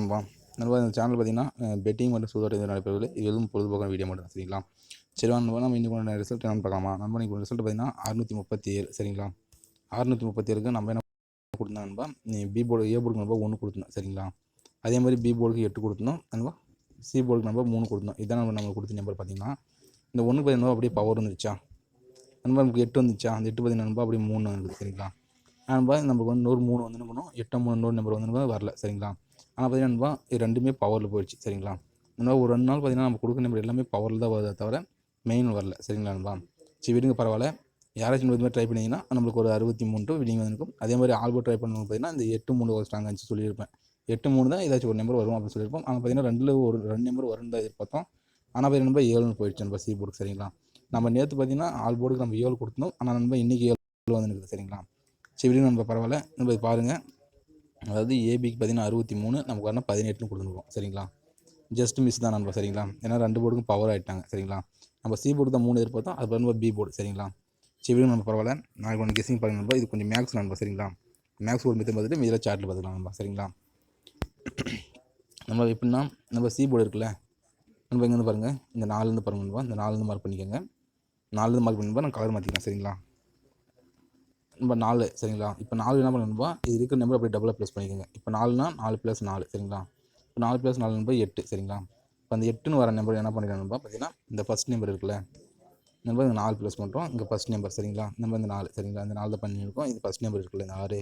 நண்பா. நண்பா இந்த சேனல் பார்த்தீங்கன்னா, பெட்டிங் மற்றும் சூதாட்டம் இது நடைபெறவில்லை. இது எதுவும் பொழுதுபோக்கான வீடியோ மட்டும் தான் சரிங்களா. சரி நண்பா, நம்ம இன்னைக்கு ரிசல்ட் என்னன்னு பார்க்கலாமா? நண்பா இன்னைக்கு ரிசல்ட் பார்த்தீங்கன்னா 637 சரிங்களா. 637க்கு நம்ம என்ன கொடுத்தோம் நண்பா, பி போர்டு ஏ போர்டுக்கு நண்பா 1 கொடுத்தோம் சரிங்களா. அதே மாதிரி பி போர்டுக்கு 8 கொடுத்தோம் நண்பா. சி போர்டுக்கு நண்பா 3 கொடுத்தோம். இதான் நம்ம கொடுத்த நம்பர் பார்த்தீங்கன்னா, இந்த 1 பார்த்தீங்கன்னா அப்படியே பவர் வந்துருச்சா நண்பா, நமக்கு 8 வந்துச்சா, அந்த 8 பார்த்தீங்கன்னா நண்பா அப்படியே 3 வந்துருக்கு சரிங்களா. நண்பா நமக்கு வந்து இன்னொரு 3 வந்து இருக்கணும், 8 இன்னொரு நம்பர் வந்து வரல சரிங்களா. ஆனால் பார்த்தீங்கன்னா நண்பா இது ரெண்டுமே பவரில் போயிடுச்சு சரிங்களா. நண்பா ஒரு 2 நாள் பார்த்தீங்கன்னா நம்ம கொடுக்குற நம்பர் எல்லாமே பவரில் தான் வருதே தவிர மெயின் வரல சரிங்களா நண்பா. சரி விடுங்க பரவாயில்ல. யாராச்சும் இது மாதிரி ட்ரை பண்ணிங்கன்னா நம்மளுக்கு ஒரு 63 டு விடிங் வந்துருக்கும். அதே மாதிரி ஆல்போர்ட் ட்ரை பண்ணணும் பார்த்தீங்கன்னா இந்த 8-3 ஒரு ஸ்ட்ராங் ஆச்சு சொல்லியிருப்பேன். 8-3 தான் ஏதாச்சும் ஒரு நம்பர் வரும் அப்படின்னு சொல்லியிருப்போம். ஆனால் பார்த்தீங்கன்னா 2 நம்பர் வரும் தான் எதிர்பார்த்தோம். ஆனால் பார்த்தீங்கன்னா நண்பா 7 போயிடுச்சு நண்பா சி போர்டுக்கு சரிங்களா. நம்ம நேற்று பார்த்தீங்கன்னா ஆல் போர்டுக்கு நம்ம 7 கொடுத்தோம். ஆனால் நண்பா இன்றைக்கி 7 வந்து இருக்குது சரிங்களா. சரி விடுங்க நண்பா பரவாயில்ல. நம்ம பாருங்கள், அதாவது ஏபிக்கு பார்த்தீங்கன்னா 63, நமக்கு வரணும் 18ன்னு கொடுத்துருக்கோம் சரிங்களா. ஜஸ்ட் மிஸ் தான் நண்பா சரிங்களா. ஏன்னா 2 போர்டுக்கும் பவர் ஆகிட்டாங்க சரிங்களா. நம்ம சி போர்டு தான் 3 எதிர்பார்த்தோம், அது நண்பா பி போர்டு சரிங்களா. சரி விடுங்க நண்பா பரவாயில்ல. நாளைக்கு ஒன்று கெஸிங் பாருங்க நண்பா. இது கொஞ்சம் மேக்ஸ் நண்பா சரிங்களா. மேக்ஸ் ஒரு மெத்தட் பார்த்துட்டு மீதில் சார்ட்டில் பார்த்துக்கலாம் நண்பா சரிங்களா. நம்ம எப்படின்னா நம்ம சி போர்டு இருக்குல்ல நண்பா, இங்கேருந்து பாருங்கள், இந்த 4லேருந்து பாருங்கள் நண்பா, இந்த 4லேருந்து மார்க் பண்ணிக்கோங்க. 4லேருந்து மார்க் பண்ணி நான் கலர் மாற்றிக்கலாம் சரிங்களா. நம்ம 4 சரிங்களா. இப்போ 4 என்ன பண்ணணும்பா, இது இருக்கிற நம்பர் அப்படியே டபுளாக ப்ளஸ் பண்ணிக்கோங்க. இப்போ 4னா 4 + 4 சரிங்களா. இப்போ 4 + 4 நம்பர் 8 சரிங்களா. இப்போ அந்த 8ன்னு வர நம்பர் என்ன பண்ணிக்கணும்பா பார்த்தீங்கன்னா, இந்த ஃபஸ்ட் நம்பர் இருக்குல்ல நம்பர், இங்கே 4 ப்ளஸ் பண்ணுறோம், இங்கே ஃபஸ்ட் நம்பர் சரிங்களா. நம்ம இந்த 4 சரிங்களா, இந்த 4 தான் பண்ணியிருக்கோம். இது ஃபஸ்ட் நம்பர் இருக்குல்ல இந்த 6,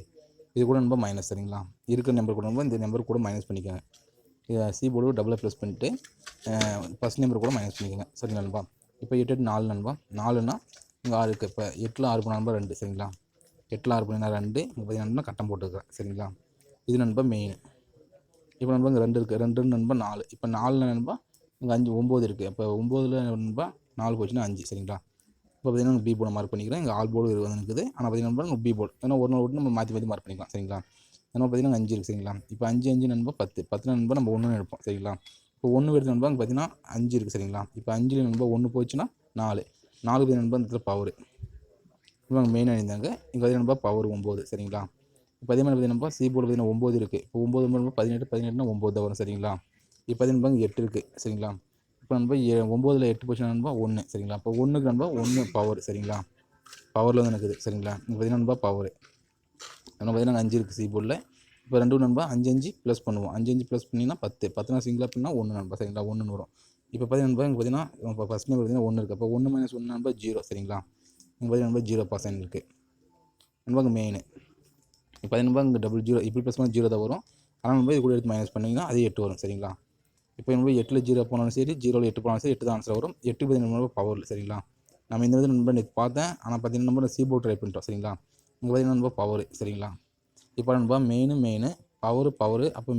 இது கூட நம்ப மைனஸ் சரிங்களா. இருக்கிற நம்பர் கூட நம்ப இந்த நம்பர் கூட மைனஸ் பண்ணிக்கோங்க. இதை சி போர்டு டபுளாக ப்ளஸ் பண்ணிட்டு ஃபஸ்ட் நம்பர் கூட மைனஸ் பண்ணிக்கோங்க சரிங்களா நண்பா. இப்போ 8 4 நண்பா, 4னா இங்கே 6 இருக்குது. இப்போ 8ல் 6 போன நம்பர் 2 சரிங்களா. 8ல் 6 பண்ணினா 2, இங்கே பார்த்தீங்கன்னா கட்டம் போட்டுருக்கேன் சரிங்களா. இது நண்பா மெயின். இப்போ நண்பா இங்கே 2 இருக்குது, 2 நண்பா 4. இப்போ 4 நண்பா இங்கே 5 9 இருக்குது. அப்போ 9ல் நண்பா 4 போச்சுன்னா 5 சரிங்களா. இப்போ பார்த்தீங்கன்னா பி போர்டு மார்க் பண்ணிக்கிறேன். இங்கே ஆல் போர்டு வந்து இருக்குது. ஆனால் பார்த்தீங்கன்னா நண்பா பி போர்டு, ஏன்னா ஒரு நாள் விட்டு நம்ம மாற்றி மாற்றி மார்க் பண்ணிக்கலாம் சரிங்களா. ஏன்னா பார்த்தீங்கன்னா 5 இருக்குது சரிங்களா. இப்போ 5 நண்பா 10, 10 நண்பா நம்ம 1 எடுப்போம் சரிங்களா. இப்போ 1 எடுத்து நண்பா இங்கே பார்த்தீங்கன்னா 5 இருக்குது சரிங்களா. இப்போ 5ல் நண்பா 1 போச்சுன்னா 4, 4 நண்பா இந்த இடத்துல பவர் இவங்க மெயினாக இருந்தாங்க. இங்கே பார்த்தீங்கன்னா பவர் 9 சரிங்களா. இப்போ அதே மாதிரி பார்த்தீங்கன்னா சி போர்டு பார்த்தீங்கன்னா 9 இருக்குது. இப்போ 9 18, 18னா 9 தான் வரும் சரிங்களா. இப்போ பார்த்தீங்கன்னா இங்கே 8 இருக்குது சரிங்களா. இப்போ நண்பா 9ல் 8 போச்சுன்னா நண்பா 1 சரிங்களா. இப்போ 1க்கு நண்பா 1 பவர் சரிங்களா. பவரில் வந்து இருக்குது சரிங்களா. இங்கே பார்த்தீங்கன்னா நண்பா பவர் நம்ம பார்த்தீங்கன்னா 5 இருக்குது சி போர்டில். இப்போ 2 நண்பா 5 ப்ளஸ் பண்ணுவோம். 5 ப்ளஸ் பண்ணிங்கன்னா 10, 10னா சிங்கிளாக பண்ணால் 1 நண்பா சரிங்களா. 1ன்னு வரும். இப்போ பார்த்தீங்கன்னா இங்கே பார்த்தீங்கன்னா இப்போ ஃபஸ்ட் நம்பர் பார்த்தீங்கன்னா 1 இருக்குது. அப்போ 1 - 1 நண்பா 0 சரிங்களா. இங்கே பார்த்தீங்கன்னா 0% இருக்குது நண்பா இங்கே மெயின். இப்போ அது நண்பா இங்கே 00 இப்படி ப்ளஸ் பண்ணால் 0 தான் வரும். ஆனால் நண்பா இது கூட எடுத்து மைனஸ் பண்ணிங்கன்னா அதே 8 வரும் சரிங்களா. இப்போ நண்பா 8ல் 0 போனாலும் சரி, 0ல் 8 போனாலும் சரி 8 தான் ஆன்சர் வரும். 8 பார்த்தீங்கன்னா பவர் சரிங்களா. நம்ம இந்த விதத்தில் நண்பா நேற்று பார்த்தேன், ஆனால் பார்த்தீங்கன்னா நண்பா சி போர்டு ட்ரை பண்ணிட்டோம் சரிங்களா. இங்கே பார்த்தீங்கன்னா நண்பா பவர் சரிங்களா. இப்போ நண்பா மெயின் பவர் அப்போ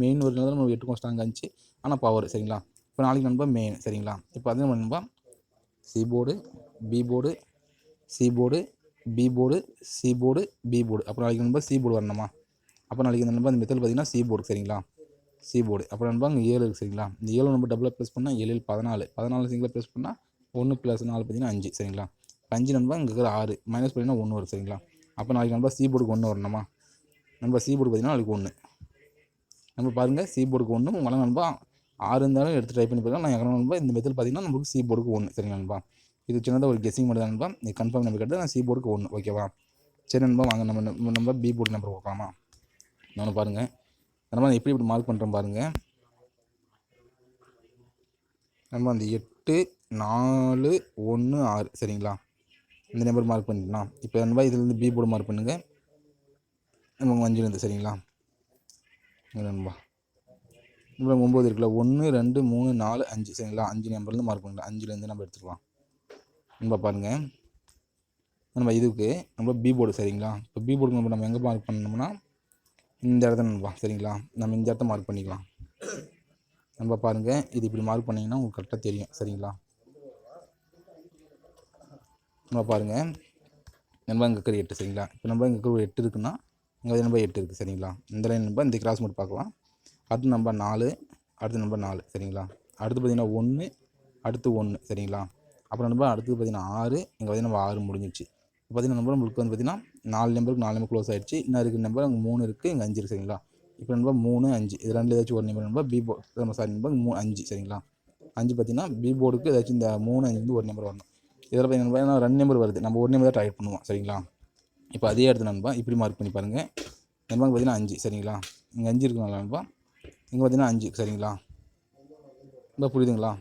மெயின் ஒரு நாள் நம்ம 8 ஸ்ட்ராங் ஆச்சு, ஆனால் பவர் சரிங்களா. இப்போ நாளைக்கு நண்பா மெயின் சரிங்களா. இப்போ அதே நண்பா C board B board C board B board C board B board. அப்போ நாளைக்கு நண்பா சி போர்டு வரணுமா. அப்போ நாளைக்கு இந்த நண்பா இந்த மெத்தட் பார்த்தீங்கன்னா சி போர்டு சரிங்களா. சி போர்டு அப்போ நண்பா இங்கே 7 இருக்குது சரிங்களா. இந்த 7 நம்பர் டபுளாக ப்ளஸ் பண்ணால் 7 14, 14 சிங்கிளாக ப்ளஸ் பண்ணால் 1 + 4 பார்த்தீங்கன்னா 5 சரிங்களா. 5 நண்பா இங்கே இருக்கிற 6 மைனஸ் பண்ணிங்கன்னா 1 வரும் சரிங்களா. அப்போ நாளைக்கு நண்பா சி போர்டுக்கு 1 வரணுமா. நண்பா சி போர்டு பார்த்தீங்கன்னா நாளைக்கு 1 நம்ம பாருங்கள். சி போர்டுக்கு 1 உங்களால் நண்பா 6 இருந்தாலும் எடுத்து ட்ரை பண்ணி பார்க்கலாம். நான் எங்கே நண்பா இந்த மெத்தட் பார்த்தீங்கன்னா நம்மளுக்கு சி போர்டுக்கு 1 சரிங்களா நண்பா. இது சின்னதாக ஒரு கெஸிங் மட்டும் தான் நண்பா. நீ கன்ஃபார்ம் நம்பர் கேட்டு நான் சி போர்டுக்கு 1 ஓகேவா. சரி நண்பா வாங்க நம்ம பி போர்டு நம்பர் பார்க்கலாமா. நான் பாருங்கள் நண்பா எப்படி இப்படி மார்க் பண்ணுறோம் பாருங்கள் நண்பா. அந்த 8 4 1 6 சரிங்களா. இந்த நம்பர் மார்க் பண்ணிக்கலாம். இப்போ நண்பா இதுலேருந்து பி போர்டு மார்க் பண்ணுங்கள். நம்ம 5லேருந்து சரிங்களா நண்பா. இப்போ 9 இருக்குல்ல 1 2 3 4 5 சரிங்களா. 5 நம்பர்லேருந்து மார்க் பண்ணலாம். 5லேருந்து நம்ம எடுத்துக்கலாம் நண்பா. பாருங்கள் நம்ம இதுக்கு நம்ம பி போர்டு சரிங்களா. இப்போ பி போர்டுக்கு நம்ம எங்கே மார்க் பண்ணணும்னா இந்த இடத்த நண்பா சரிங்களா. நம்ம இந்த இடத்த மார்க் பண்ணிக்கலாம் நண்பா. பாருங்கள் இது இப்படி மார்க் பண்ணிங்கன்னா உங்களுக்கு கரெக்டாக தெரியும் சரிங்களா. நம்ம பாருங்கள் நண்பா இங்கே இருக்கிற 8 சரிங்களா. இப்போ நண்பா இங்கே இருக்கிற 8 இருக்குன்னா இங்கே நம்பர் 8 இருக்குது சரிங்களா. இந்த லைன் நண்பா இந்த கிராஸ் மட்டும் பார்க்கலாம். அடுத்து நம்பர் 4, அடுத்து நம்பர் 4 சரிங்களா. அடுத்து பார்த்தீங்கன்னா 1, அடுத்து 1 சரிங்களா. அப்புறம் நம்பர் அடுத்து பார்த்தீங்கன்னா 6, இங்கே பார்த்தீங்கன்னா 6 முடிஞ்சிச்சு. இப்போ பார்த்தீங்கன்னா நம்பர் நம்மளுக்கு வந்து பார்த்தீங்கன்னா 4 நம்பருக்கு 4 நம்பர் க்ளோஸ் ஆகிடுச்சு. இன்னும் இருக்கிற நம்பர் அங்கே 3 இருக்குது, இங்கே 5 இருக்குது சரிங்களா. இப்போ நண்பா 3 5 இது ரெண்டு ஏதாச்சும் ஒரு நம்பர் நண்பா பி போர்டு சாரி நண்பா 5 சரிங்களா. 5 பார்த்தீங்கன்னா பி போர்டுக்கு ஏதாச்சும் இந்த 3 5 ஒரு நம்பர் வரணும். இதில் பார்த்தீங்கன்னா 2 நம்பர் வருது, நம்ம ஒரு நம்பர் தான் ட்ரை பண்ணுவோம் சரிங்களா. இப்போ அதே இடத்துல நண்பா இப்படி மார்க் பண்ணி பாருங்கள். நண்பா பார்த்தீங்கன்னா 5 சரிங்களா, இங்கே 5 இருக்குங்களா நண்பா, இங்கே பார்த்தீங்கன்னா 5 சரிங்களா. இப்போ புரியுதுங்களா.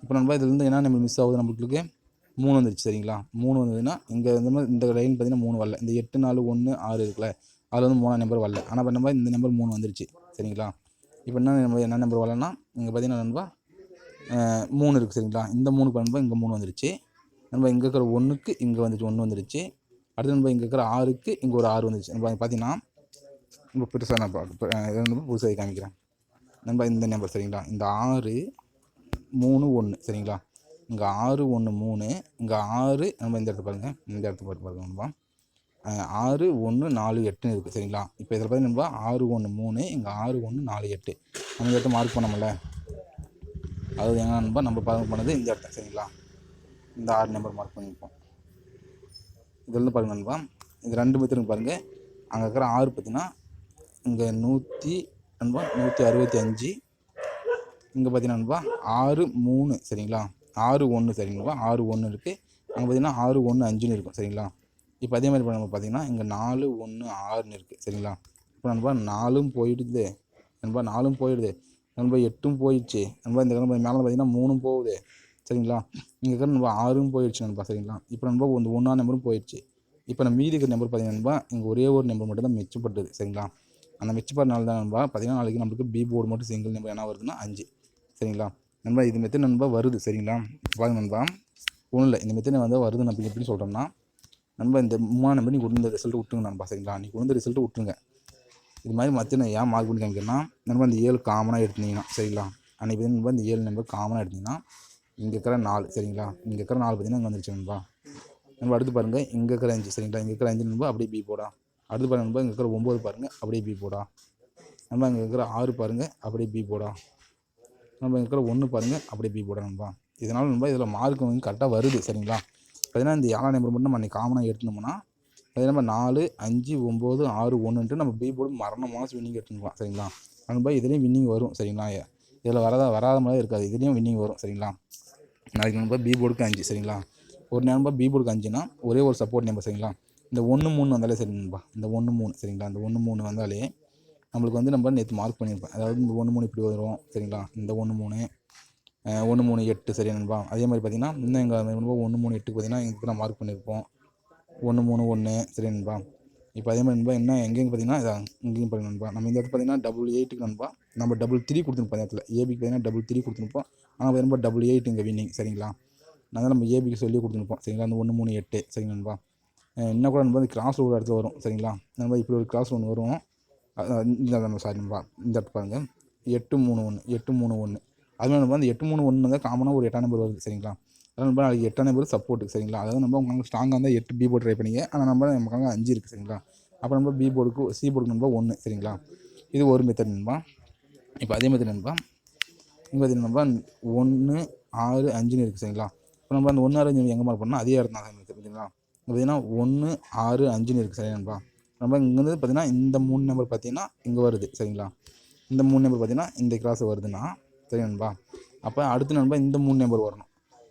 இப்போ நண்பா இதுலேருந்து என்ன நம்பர் மிஸ் ஆகுது, நம்மளுக்கு 3 வந்துருச்சு சரிங்களா. 3 வந்ததுன்னா இங்கே வந்து இந்த லைன் பார்த்தீங்கன்னா 3 வரல, இந்த 8 4 1 6 இருக்குல்ல, அதில் வந்து 3 நம்பர் வரல. ஆனால் இப்போ நம்பர் இந்த நம்பர் 3 வந்துருச்சு சரிங்களா. இப்போ என்ன நம்பர் வரலன்னா இங்கே பார்த்தீங்கன்னா நண்பா 3 இருக்குது சரிங்களா. இந்த 3 நண்பா இங்கே 3 வந்துருச்சு நண்பா. இங்கே இருக்கிற 1க்கு இங்கே வந்துச்சு 1 வந்துருச்சு. அடுத்து நண்பா இங்கே இருக்கிற 6க்கு இங்கே ஒரு 6 வந்துருச்சு நண்பா. பார்த்தீங்கன்னா இப்போ பெருசாக நான் இதை வந்து புதுசாக காமிக்கிறேன் நண்பா. இந்த நம்பர் சரிங்களா, இந்த 6 3 1 சரிங்களா. இங்கே 6 1 3, இங்கே 6 நம்ம இந்த இடத்துல பாருங்கள், இந்த இடத்துல பாருங்க நண்பா 6 1 4 8 இருக்குது சரிங்களா. இப்போ இதில் பார்த்தீங்கன்னா 6 1 3, இங்கே 6 1 4 8 நம்ம இந்த இடத்த மார்க் பண்ணோம்ல, அதாவது என்ன நண்பா நம்ம பார்க்க பண்ணது இந்த இடத்த சரிங்களா. இந்த 6 நம்பர் மார்க் பண்ணியிருப்போம். இதில் பாருங்க நண்பா, இது 2 மெத்தருக்கு பாருங்கள். அங்கே இருக்கிற 6 பார்த்தீங்கன்னா இங்கே 165, இங்கே பார்த்தீங்கன்னா நண்பா 6 3 சரிங்களா, 6 1 சரிங்களா, 6 1 இருக்குது. அங்கே பார்த்தீங்கன்னா 6 1 5ன்னு இருக்கும் சரிங்களா. இப்போ அதே மாதிரி நம்ம பார்த்தீங்கன்னா இங்கே 4 1 6ன்னு இருக்குது சரிங்களா. இப்போ நண்பா 4ம் போயிடுது நண்பா, 4ம் போயிடுது நண்பா, 8ம் போயிடுச்சு நண்பா. இந்த மேலே பார்த்தீங்கன்னா 3ம் போகுது சரிங்களா. இங்கே இருக்கிற நண்பா 6ம் போயிடுச்சு நண்பா சரிங்களா. இப்போ நண்பா இந்த 1ஆம் நம்பரும் போயிடுச்சு. இப்போ நம்ம மீதி இருக்கிற நம்பர் பார்த்தீங்கன்னா நண்பா இங்கே ஒரே ஒரு நம்பர் மட்டும் தான் மிச்சப்பட்டது சரிங்களா. அந்த மிச்சப்படுறனால தான் நண்பா பார்த்தீங்கன்னா நாளைக்கு நம்மளுக்கு பி போர்டு மட்டும் சிங்கிள் நம்பர் என்ன வருதுன்னா 5 சரிங்களா நண்பா. இது மெத்தட் நண்பா வருது சரிங்களா. பாருங்க நண்பா, ஒன்றும் இல்லை, இந்த மெத்தட் வந்து வருது நம்ம எப்படின்னு சொல்கிறோம்னா நண்பா, இந்த 3ஆம் நம்பர் நீங்கள் கொண்டு ரிசல்ட் விட்டுருங்க நண்பா சரிங்களா. நீங்கள் கொண்டு ரிசல்ட்டு விட்டுருங்க. இது மாதிரி மற்ற நான் ஏன் மார்க் பண்ணி காமிக்கிறேன்னா நண்பா, இந்த 7 காமனாக எடுத்தீங்கன்னா சரிங்களா. அன்றைக்கி நண்பா இந்த 7 நம்பர் காமனாக எடுத்திங்கன்னா இங்கே இருக்கிற 4 சரிங்களா, இங்கே இருக்கிற 4 பார்த்தீங்கன்னா இங்கே வந்துருச்சு நண்பா. நம்ம அடுத்து பாருங்கள், இங்கே இருக்கிற 5 சரிங்களா, இங்கே இருக்கிற 5 நண்பா அப்படியே பி போடா. அடுத்து பாருங்கள் நண்பா, இங்கே இருக்கிற 9 பாருங்கள் அப்படியே பி போடா. நம்ம இங்கே இருக்கிற 6 பாருங்கள் அப்படியே பி போடா. நம்ம இங்கே இருக்கிற 1 பாருங்கள் அப்படியே பி போடா நண்பா. இதனால் நண்பா இதில் மார்க் வந்து கரெக்டாக வருது சரிங்களா. பார்த்தீங்கன்னா இந்த 7ஆம் நம்பர் மட்டும் நம்ம அன்றைக்கி காமனாக எடுத்துனோம்னா நம்ம 4 5 9 6 1ன்ட்டு நம்ம பி போர்டு மரணமாக வின்னிங் எடுத்துக்கலாம் சரிங்களா. நண்பா இதுலேயும் வின்னிங் வரும் சரிங்களா. இதில் வராத மாதிரி இருக்காது, இதுலேயும் வின்னிங் வரும் சரிங்களா. நாளைக்கு நண்பா பி போர்டுக்கு 5 சரிங்களா. ஒரு நம்பர் பி போர்டுக்கு 5னா ஒரே ஒரு சப்போர்ட் நம்பர் சரிங்களா. இந்த 1 3 வந்தாலே சரி நண்பா, இந்த 1 3 சரிங்களா. இந்த 1 3 வந்தாலே நம்மளுக்கு வந்து நம்ம நேற்று மார்க் பண்ணியிருப்பேன். அதாவது இந்த 1 3 இப்படி வரும் சரிங்களா. இந்த 1 3 1 3 8 சரி நண்பா. அதே மாதிரி பார்த்தீங்கன்னா இன்னும் எங்கள் நண்பா 1 3 8க்கு பார்த்தீங்கன்னா எங்களுக்கு நான் மார்க் பண்ணியிருப்போம் 1 3 1 சரி நண்பா. இப்போ அதே மாதிரி நண்பா என்ன எங்கேயும் பார்த்தீங்கன்னா இதான் இங்கேயும் பாருங்க நண்பா, நம்ம இந்த இடத்துல பார்த்தீங்கன்னா 8 நண்பா நம்ம 3 கொடுத்துருப்போம். இடத்துல ஏபிக்கு பார்த்தீங்கன்னா 3 கொடுத்துருப்போம். ஆனால் ரொம்ப 8 இங்கே வின்னிங் சரிங்களா. நாங்கள் நம்ம ஏபிக்கு சொல்லி கொடுத்துருப்போம் சரிங்களா. அந்த 1 3 8 சரிங்க நண்பா. இன்னும் கூட நண்பா இந்த கிராஸ் ஒரு இடத்துல வரும் சரிங்களா. நண்பா இப்படி ஒரு கிராஸ் ஒன்று வரும், இந்த சாரி நண்பா இந்த இடத்துல பாருங்கள் 8 3 1 8 3 1. அதுமாதிரி நண்பா அந்த 8 3 1 தான் காமனாக ஒரு 8ஆம் நம்பர் வருது சரிங்களா. அதான் நண்பா நாளைக்கு 8ஆம் நம்பர் சப்போர்ட்டு சரிங்களா. அதாவது நம்ம உங்களுக்கு ஸ்ட்ராங்காக இருந்தால் 8 பி போர்டு ட்ரை பண்ணிங்க. ஆனால் நம்ம நமக்காக 5 இருக்குது சரிங்களா. அப்போ நம்ம பி போர்டுக்கு சி போர்டுக்கு நண்பா 1 சரிங்களா. இது ஒரு மெத்தட் நண்பா. இப்போ அதே மெத்தட் நண்பா இங்கே பார்த்தீங்கன்னா நண்பா 1 6 5ன்னு இருக்குது சரிங்களா. இப்போ நம்ம அந்த 1 6 5 எங்கே மார்க் பண்ணால் அதே இடத்துல தான் பார்த்தீங்களா. பார்த்தீங்கன்னா 1 6 5ன்னு இருக்குது சரி நண்பா. நம்ம இங்கேருந்து பார்த்தீங்கன்னா இந்த 3 நம்பர் பார்த்தீங்கன்னா இங்கே வருது சரிங்களா. இந்த 3 நம்பர் பார்த்தீங்கன்னா இந்த கிராஸ் வருதுன்னா சரி நண்பா. அப்போ அடுத்து நண்பா இந்த 3 நம்பர் வரணும்.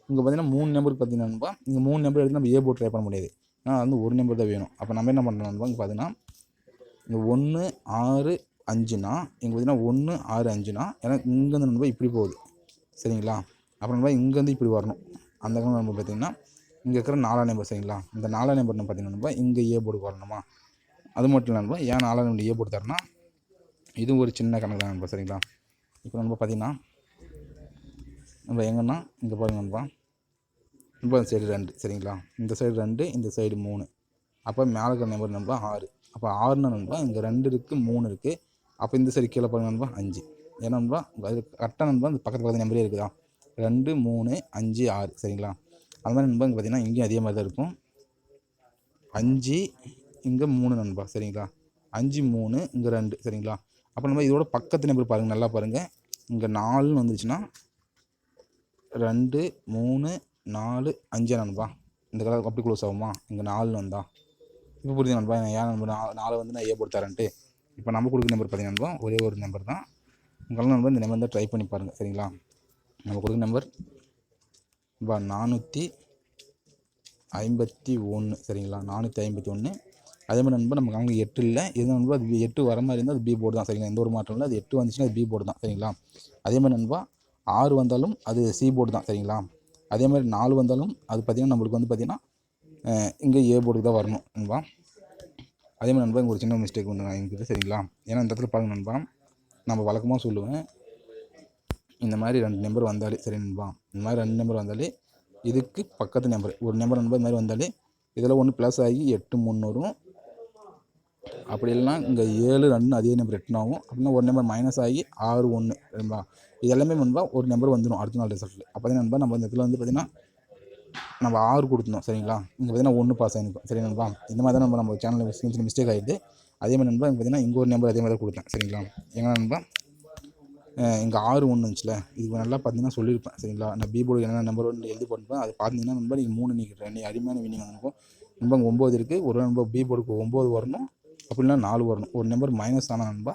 இங்கே பார்த்தீங்கன்னா 3 நம்பருக்கு பார்த்தீங்கன்னா நண்பா இங்கே 3 நம்பர் எடுத்து நம்ம ஏ போர்டு ட்ரை பண்ண முடியாது, ஆனால் வந்து ஒரு நம்பர் தான் வேணும். அப்போ நம்ம என்ன பண்ணுறோம் நண்பா, இங்கே பார்த்தீங்கன்னா இங்கே 1 6 5னா இங்கே பார்த்தீங்கன்னா 1 6 5னா ஏன்னா இங்கேருந்து நண்பா இப்படி போகுது சரிங்களா. அப்புறம் நண்பா இங்கேருந்து இப்படி வரணும். அந்த நம்பர் பார்த்தீங்கன்னா இங்கே இருக்கிற 4ஆம் நம்பர் சரிங்களா. இந்த 4ஆம் நம்பர் பார்த்தீங்கன்னா நண்பா இங்கே ஏ போர்டுக்கு வரணுமா. அது மட்டும் இல்லை நண்பா, ஏன் 4ஆம் நம்பர் ஏ போர்டு தரேன்னா இது ஒரு சின்ன கணக்கு தான் நண்பா சரிங்களா. இப்போ நண்பா பார்த்தீங்கன்னா நம்ம எங்கன்னா இங்கே பாருங்க நண்பா, இந்த சைடு 2 சரிங்களா. இந்த சைடு 2 இந்த சைடு 3. அப்போ மேலே இருக்கிற நம்பர் நண்பா 6. அப்போ 6னா நண்பா இங்கே 2 இருக்குது 3 இருக்குது. அப்போ இந்த சைடு கீழே பாருங்க நண்பா 5. ஏன்னா நண்பா அது கரெக்டாக நண்பா இந்த பக்கத்து நம்பரே இருக்குதா 2 3 5 6 சரிங்களா. அது மாதிரி நண்பா இங்கே பார்த்தீங்கன்னா இங்கேயும் அதே மாதிரி தான் இருக்கும். 5 இங்கே 3 நண்பா சரிங்களா. 5 3 இங்கே 2 சரிங்களா. அப்போ நம்ம இதோட பக்கத்து நம்பர் பாருங்கள், நல்லா பாருங்கள். இங்கே 4ன்னு வந்துச்சுன்னா 2 3 4 5 நண்பா இந்த கலர் அப்படி க்ளோஸ் ஆகுமா. இங்கே 4ன்னு வந்தா இப்போ புரியுது நண்பா ஏன் நண்பா 4 வந்து நான் ஏ போட்டு தரேன்ட்டு. இப்போ நம்ம கொடுக்குற நம்பர் பார்த்தீங்கன்னா ஒரே ஒரு நம்பர் தான். உங்களால் நம்பர் இந்த நம்பர் தான் ட்ரை பண்ணி பாருங்கள் சரிங்களா. நம்ம கொடுக்குற நம்பர் 451 சரிங்களா. 451. அதே மாதிரி நண்பர் நமக்கு அவங்க 8 இல்லை, எது நண்பர் அது 8 வர மாதிரி இருந்தால் அது பி போர்டு தான் சரிங்களா. எந்த ஒரு மாற்றம் இல்லை. அது 8 வந்துச்சுன்னா அது பி போர்டு தான் சரிங்களா. அதே மாதிரி நண்பா 6 வந்தாலும் அது சி போர்டு தான் சரிங்களா. அதே மாதிரி 4 வந்தாலும் அது பார்த்திங்கன்னா நம்மளுக்கு வந்து பார்த்திங்கன்னா இங்கே ஏ போர்டுக்கு தான் வரணும் நண்பா. அதே மாதிரி நண்பா இங்கே ஒரு சின்ன மிஸ்டேக் வந்து இருக்குது சரிங்களா. ஏன்னா இந்த இடத்துல பாருங்க நண்பா, நம்ம வழக்கமாக சொல்லுவேன் இந்த மாதிரி 2 நம்பர் வந்தாலே சரி நண்பா, இந்த மாதிரி 2 நம்பர் வந்தாலே இதுக்கு பக்கத்து நம்பர் ஒரு நம்பர் நண்பர் இந்த மாதிரி வந்தாலே இதில் ஒன்று ப்ளஸ் ஆகி 8 3 வரும். அப்படி இல்லைனா இங்கே 7 2 அதே நம்பர் 8 ஆகும். அப்படின்னா ஒரு நம்பர் மைனஸ் ஆகி 6 1 நண்பா. இது எல்லாமே நண்பா ஒரு நம்பர் வந்துடும் அடுத்த நாள் ரிசல்ட்டில். அப்போ தான் நண்பா நம்ம இந்த இடத்துல வந்து பார்த்திங்கன்னா நம்ம 6 கொடுத்துருந்தோம் சரிங்களா. இங்கே பார்த்திங்கன்னா 1 பாஸ் ஆகிருக்கும் சரி நண்பா. இந்த மாதிரி தான் நம்ம சேனலில் சின்ன சின்ன மிஸ்டேக் ஆகிடுது. அதே மாதிரி நண்பா இங்கே பார்த்திங்கன்னா இங்கே ஒரு நம்பர் அதே மாதிரி தான் கொடுத்தேன் சரிங்களா. எங்கன்னா நண்பா இங்கே 6 1 இருந்துச்சுல, இதுக்கு நல்லா பார்த்தீங்கன்னா சொல்லியிருப்பேன் சரிங்களா. நான் பி போர்டு என்னென்ன நம்பர் ஒன்று எழுதி போட்டுப்பேன். அது பார்த்தீங்கன்னா நண்பா நீங்கள் 3 நீ அருமையான வினிங் வந்துருக்கும் நண்பா. இங்கே 9 இருக்குது. ஒரு நம்பர் பி போர்டுக்கு 9 வரணும், அப்படின்னா 4 வரணும். ஒரு நம்பர் மைனஸ் ஆனால் நண்பா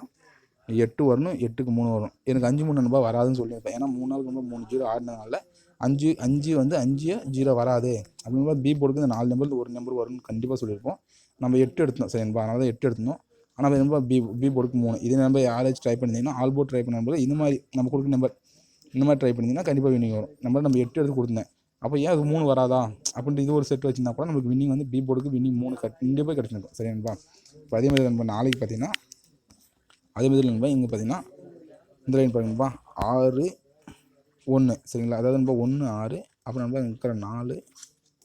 8 வரணும், 8க்கு 3 வரும். எனக்கு 5 3 நண்பா வராதுன்னு சொல்லியிருப்பேன். ஏன்னா 3 நாளுக்கு நம்பர் 3 0 ஆடினதுனால 5 வந்து 5 0 வராது அப்படின்னா பி போர்டுக்கு இந்த 4 நம்பருக்கு ஒரு நம்பர் வரும்னு கண்டிப்பாக சொல்லியிருப்போம். நம்ம 8 எடுத்தோம் சரி நண்பா. அதனால தான் 8 எடுத்தோம். ஆனால் நம்ம பி போர்டுக்கு 3. இதே நம்ம யாராச்சும் ட்ரை பண்ணியிருந்தீங்கன்னா ஆல் போர்டு ட்ரை பண்ண நம்பர் இந்த மாதிரி நம்ம கொடுக்குற நம்பர் இந்த மாதிரி ட்ரை பண்ணிங்கன்னா கண்டிப்பாக வினிங் வரும். நம்ம 8 எடுத்து கொடுத்தேன். அப்போ ஏன் அது 3 வராதா அப்படின்ட்டு இது ஒரு செட் வச்சுருந்தா கூட நமக்கு வின்னிங் வந்து பி போர்டுக்கு வின்னிங் 3 கண்டிப்பாக கிடச்சிருக்கும் சரி நண்பா. இப்போ அதே மாதிரி நம்ம நாளைக்கு பார்த்தீங்கன்னா அதே மாதிரி நண்பா இங்கே பார்த்தீங்கன்னா இந்த லைன் பாருங்கப்பா 6 1 சரிங்களா. அதாவது நண்பா 1 6 அப்புறம் நண்பா இருக்கிற 4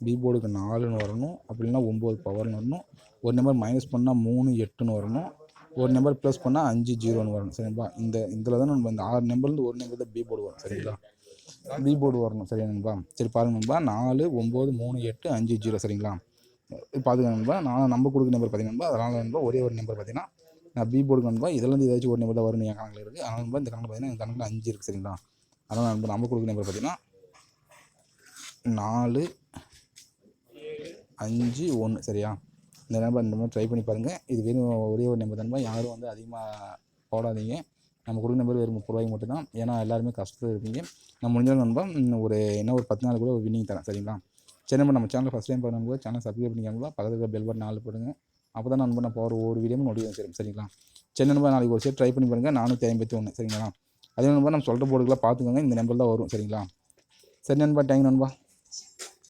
பி போர்டுக்கு 4ன்னு வரணும். அப்படின்னா 9 பவர்னு வரணும். ஒரு நம்பர் மைனஸ் பண்ணால் 3 8ன்னு வரணும். ஒரு நம்பர் ப்ளஸ் பண்ணால் 5 0ன்னு வரணும் சரிங்களா. இதில் தான் நம்ம இந்த 6 நம்பர்லேருந்து ஒரு நம்பர் தான் பி போர்டு வரும் சரிங்களா. பி போர்டு வரணும் சரியா நண்பா. சரி பாருங்க நண்பா 4 9 3 8 5 0 சரிங்களா. பார்த்துக்க நண்பா. நான் நம்ம கொடுக்குற நம்பர் பார்த்தீங்கன்னா அதனால் நண்பா ஒரே ஒரு நம்பர் பார்த்தீங்கன்னா நான் பி போர்டுக்கு நண்பா இதுலேருந்து ஏதாச்சும் ஒரு நம்பர் தான் வரும்னு என் கணக்கில் இருக்குது. அதனால் நண்பா இந்த கணக்கில் பார்த்தீங்கன்னா என் கணக்கில் 5 இருக்குது சரிங்களா. அதனால் நண்பா நம்ம கொடுக்குற நம்பர் பார்த்தீங்கன்னா 4 5 1 சரியா. இந்த நம்பர் இந்த மாதிரி ட்ரை பண்ணி பாருங்கள். இது வெறும் ஒரே ஒரு நம்பர் தான்பா. யாரும் வந்து அதிகமாக போடாதீங்க. நம்ம கொடுக்குற நம்பர் வெறும் 30 ரூபாய்க்கு மட்டும் தான். ஏன்னா எல்லாருமே கஷ்டத்தில் இருப்பீங்க. நான் முடிஞ்சாலும் நண்பா ஒரு 10 நாள் கூட ஒரு வின்னிங் தரேன் சரிங்களா. சரி நண்பா, நம்ம சேனல் ஃபஸ்ட் டைம் பாருங்க சேனல் சப்ஸ்கிரைப் பண்ணிக்காங்களா, பக்கத்தில் இருக்கிற பெல் பட்டன் 4 போடுங்க. அப்போ தான் நண்பா நான் போகிற ஒரு வீடியோ நோட்டிஃபிகேஷன் சரிங்களா. சரி நண்பா, நாளைக்கு ஒரு செட் ட்ரை பண்ணி பாருங்கள் 451 சரிங்களா. அதே நண்பா நம்ம சொல்கிற போர்டுக்கெல்லாம் பார்த்துக்கோங்க. இந்த நம்பர் தான் வரும் சரிங்களா. சரி நண்பா, தேங்க் நண்பா.